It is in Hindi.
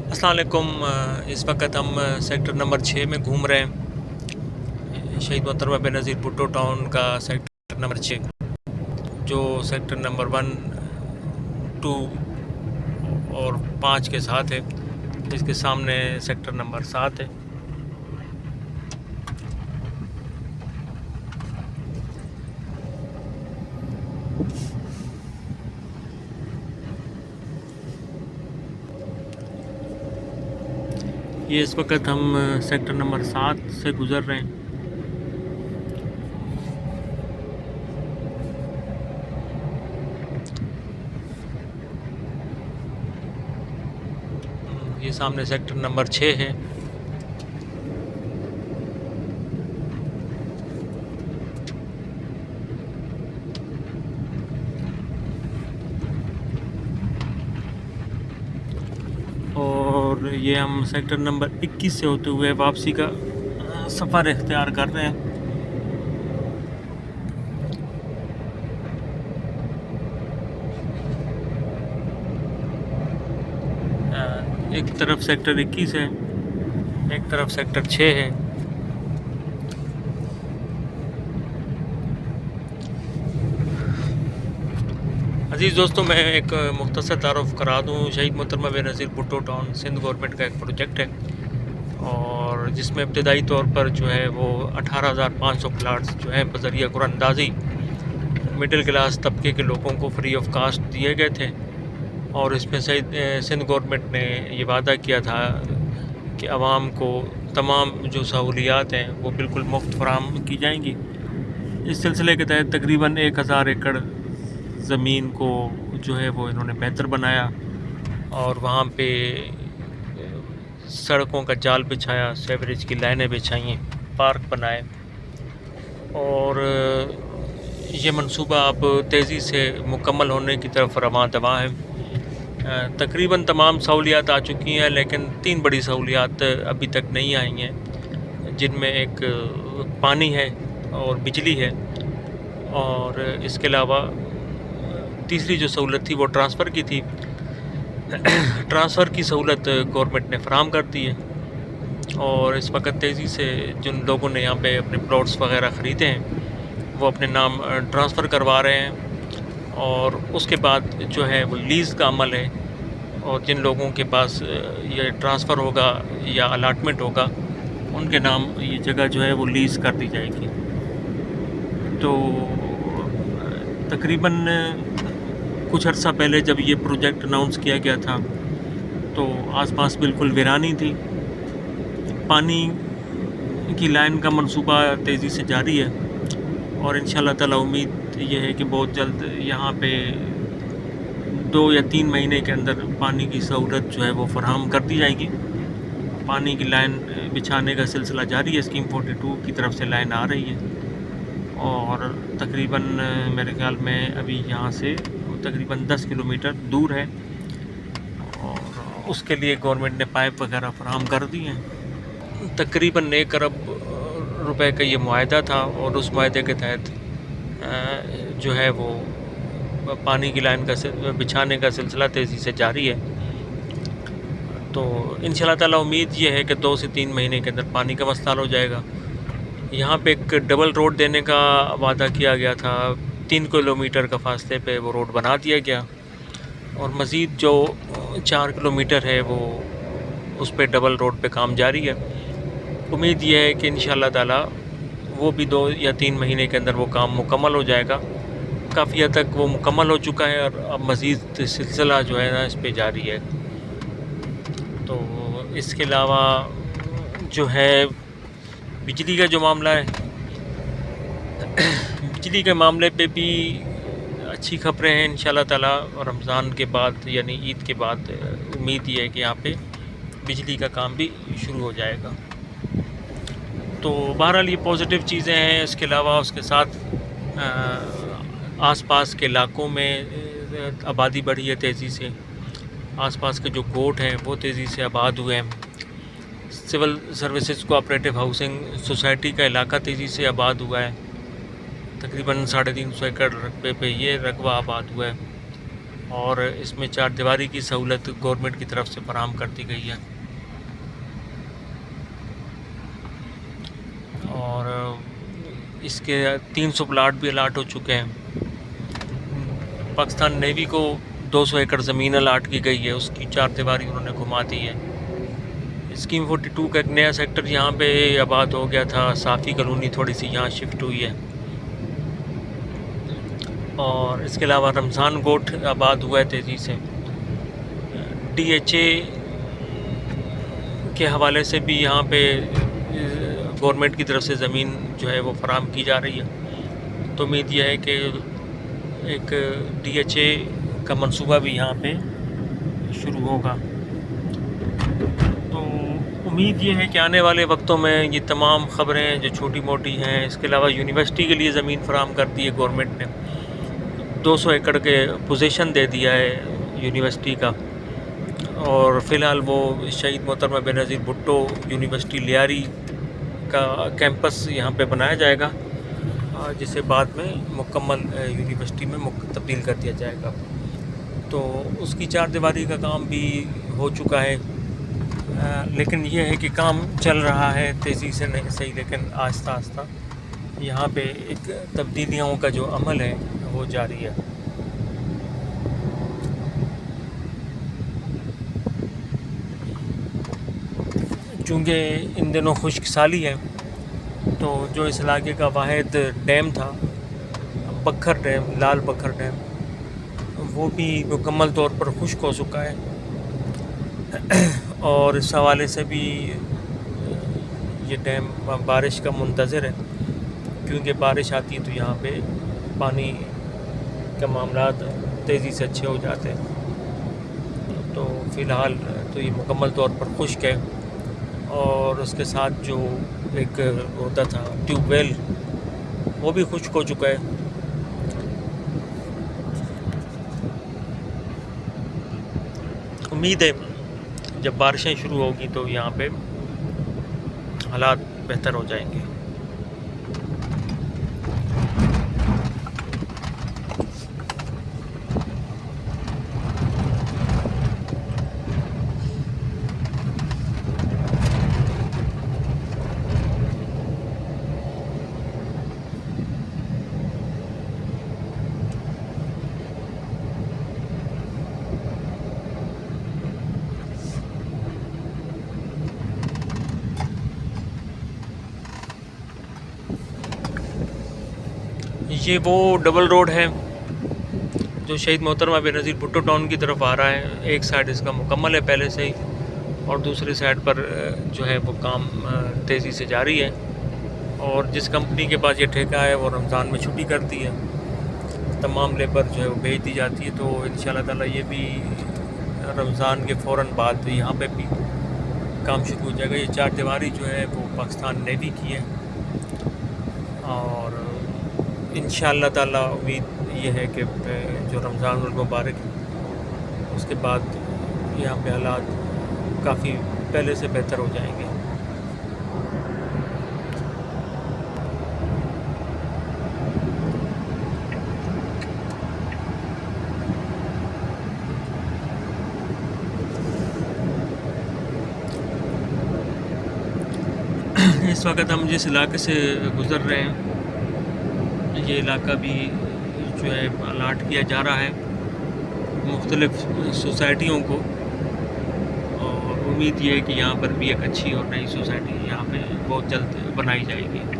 अस्सलाम वालेकुम। इस वक्त हम सेक्टर नंबर 6 में घूम रहे हैं। शहीद मोहतरमा बेनज़ीर भुट्टो टाउन का सेक्टर नंबर 6, जो सेक्टर नंबर 1, 2 और 5 के साथ है। इसके सामने सेक्टर नंबर 7 है। ये इस वक्त हम सेक्टर नंबर 7 से गुज़र रहे हैं। ये सामने सेक्टर नंबर 6 है। और ये हम सेक्टर नंबर 21 से होते हुए वापसी का सफ़र इख्तियार कर रहे हैं। एक तरफ सेक्टर 21 है, एक तरफ सेक्टर 6 है। अजीज़ दोस्तों, मैं एक मुख्तसर तारुफ़ करा दूँ। शहीद मोहतरमा बेनज़ीर भुट्टो टाउन सिंध गवर्नमेंट का एक प्रोजेक्ट है, और जिसमें इब्तदाई तौर पर जो है वो 18,500 प्लाट्स जो है बज़रिया कुरानंदाज़ी मिडिल क्लास तबके के लोगों को फ्री ऑफ कास्ट दिए गए थे। और इसमें सिंध गवर्नमेंट ने ये वादा किया था कि आवाम को तमाम जो सहूलियात हैं वो बिल्कुल मुफ्त फराहम की जाएंगी। इस सिलसिले के तहत तकरीबन 1000 एकड़ ज़मीन को जो है वो इन्होंने बेहतर बनाया, और वहाँ पे सड़कों का जाल बिछाया, सेवरेज की लाइनें बिछाई, पार्क बनाए, और ये मंसूबा अब तेज़ी से मुकम्मल होने की तरफ रवां दवा है। तकरीबन तमाम सहूलियात आ चुकी हैं, लेकिन 3 बड़ी सहूलियात अभी तक नहीं आई हैं, जिनमें एक पानी है और बिजली है, और इसके अलावा तीसरी जो सहूलत थी वो ट्रांसफ़र की थी। ट्रांसफ़र की सहूलत गवर्नमेंट ने फ़राहम कर दी है, और इस वक्त तेज़ी से जिन लोगों ने यहाँ पे अपने प्लॉट्स वगैरह ख़रीदे हैं वो अपने नाम ट्रांसफ़र करवा रहे हैं। और उसके बाद जो है वो लीज़ का अमल है, और जिन लोगों के पास ये ट्रांसफ़र होगा या अलाटमेंट होगा उनके नाम ये जगह जो है वो लीज़ कर दी जाएगी। तो तकरीबन कुछ अर्सा पहले जब ये प्रोजेक्ट अनाउंस किया गया था तो आसपास बिल्कुल वीरानी थी। पानी की लाइन का मंसूबा तेज़ी से जारी है, और इंशाल्लाह ताला उम्मीद ये है कि बहुत जल्द यहाँ पे 2 या 3 महीने के अंदर पानी की सहूलत जो है वो फराहम कर दी जाएगी। पानी की लाइन बिछाने का सिलसिला जारी है। स्कीम 42 की तरफ से लाइन आ रही है, और तकरीबन मेरे ख्याल में अभी यहाँ से तकरीबन 10 किलोमीटर दूर है, और उसके लिए गवर्नमेंट ने पाइप वगैरह फराहम कर दी हैं। तकरीबन 1 अरब रुपए का ये मुआहदा था, और उस मुआहदे के तहत जो है वो पानी की लाइन का बिछाने का सिलसिला तेज़ी से जारी है। तो इंशाल्लाह ताला उम्मीद ये है कि 2 से 3 महीने के अंदर पानी का मसला हल हो जाएगा। यहाँ पे एक डबल रोड देने का वादा किया गया था। 3 किलोमीटर का फासले पे वो रोड बना दिया गया, और मज़ीद जो 4 किलोमीटर है वो उस पर डबल रोड पे काम जारी है। उम्मीद ये है कि इंशाल्लाह ताला वो भी 2 या 3 महीने के अंदर वो काम मुकम्मल हो जाएगा। काफ़ी हद तक वो मुकम्मल हो चुका है, और अब मज़ीद सिलसिला जो है ना इस पे जारी है। तो इसके अलावा जो है बिजली का जो मामला है, बिजली के मामले पे भी अच्छी खबरें हैं इंशाल्लाह ताला। रमज़ान के बाद यानी ईद के बाद उम्मीद ये है कि यहाँ पे बिजली का काम भी शुरू हो जाएगा। तो बहरहाल ये पॉजिटिव चीज़ें हैं। इसके अलावा उसके साथ आसपास के इलाकों में आबादी बढ़ी है तेज़ी से। आसपास के जो कोर्ट हैं वो तेज़ी से आबाद हुए हैं। Civil services cooperative housing society का इलाका तेज़ी से आबाद हुआ है। तकरीबन 350 एकड़ रकबे पे ये रकबा आबाद हुआ है। और इसमें चार दीवारी की सहूलत गवर्नमेंट की तरफ से फराहम कर दी गई है। और इसके 300 प्लाट भी अलाट हो चुके हैं। पाकिस्तान नेवी को 200 एकड़ ज़मीन अलाट की गई है, उसकी चार दीवारी उन्होंने घुमा दी है। स्कीम 42 का एक नया सेक्टर यहाँ पे आबाद हो गया था, साफ़ी कॉलोनी थोड़ी सी यहाँ शिफ्ट हुई है। और इसके अलावा रमज़ान गोट आबाद हुआ है तेज़ी से। DHA के हवाले से भी यहाँ पे गवर्नमेंट की तरफ से ज़मीन जो है वो फराहम की जा रही है। तो उम्मीद यह है कि एक DHA का मंसूबा भी यहाँ पे शुरू होगा। तो उम्मीद ये है कि आने वाले वक्तों में ये तमाम ख़बरें जो छोटी मोटी हैं, इसके अलावा यूनिवर्सिटी के लिए ज़मीन फराहम कर दी है गवर्नमेंट ने, 200 एकड़ के पोजीशन दे दिया है यूनिवर्सिटी का। और फ़िलहाल वो शहीद मोहतरमा बेनज़ीर भुट्टो यूनिवर्सिटी लियारी का कैंपस यहाँ पे बनाया जाएगा, जिसे बाद में मुकम्मल यूनिवर्सिटी में तब्दील कर दिया जाएगा। तो उसकी चार दीवारी का काम भी हो चुका है, लेकिन यह है कि काम चल रहा है तेज़ी से नहीं सही, लेकिन आहिस्ता आहिस्ता यहाँ पे एक तब्दीलियों का जो अमल है वो जारी है। चूँकि इन दिनों खुश्क साली है, तो जो इस इलाके का वाहिद डैम था, बखर डैम, लाल बखर डैम, वो भी मुकम्मल तौर पर खुश्क हो चुका है। और इस हवाले से भी ये डैम बारिश का मुंतज़िर है, क्योंकि बारिश आती है तो यहाँ पे पानी के मामलात तेज़ी से अच्छे हो जाते हैं। तो फ़िलहाल तो ये मुकम्मल तौर पर खुश्क है। और उसके साथ जो एक होता था ट्यूबवेल, वो भी खुश्क हो चुका है। उम्मीद है जब बारिशें शुरू होगी तो यहाँ पे हालात बेहतर हो जाएंगे। ये वो डबल रोड है जो शहीद मोहतरमा बेनज़ीर भुट्टो टाउन की तरफ आ रहा है। एक साइड इसका मुकम्मल है पहले से ही, और दूसरी साइड पर जो है वो काम तेज़ी से जारी है। और जिस कंपनी के पास ये ठेका है वो रमज़ान में छुट्टी करती है, तमाम लेबर जो है वो भेज दी जाती है। तो इंशाल्लाह ताला ये भी रमज़ान के फ़ौरन बाद यहाँ पे भी काम शुरू हो जाएगा। ये चार दीवारी जो है वो पाकिस्तान नेवी की है, और इंशाअल्लाह ताला उम्मीद ये है कि जो रमज़ान मुबारक है उसके बाद यहाँ पे हालात काफ़ी पहले से बेहतर हो जाएंगे। इस वक्त हम जिस इलाके से गुज़र रहे हैं, ये इलाका भी जो है अलाट किया जा रहा है मुख्तलिफ़ सोसाइटियों को, और उम्मीद ये है कि यहाँ पर भी एक अच्छी और नई सोसाइटी यहाँ पे बहुत जल्द बनाई जाएगी।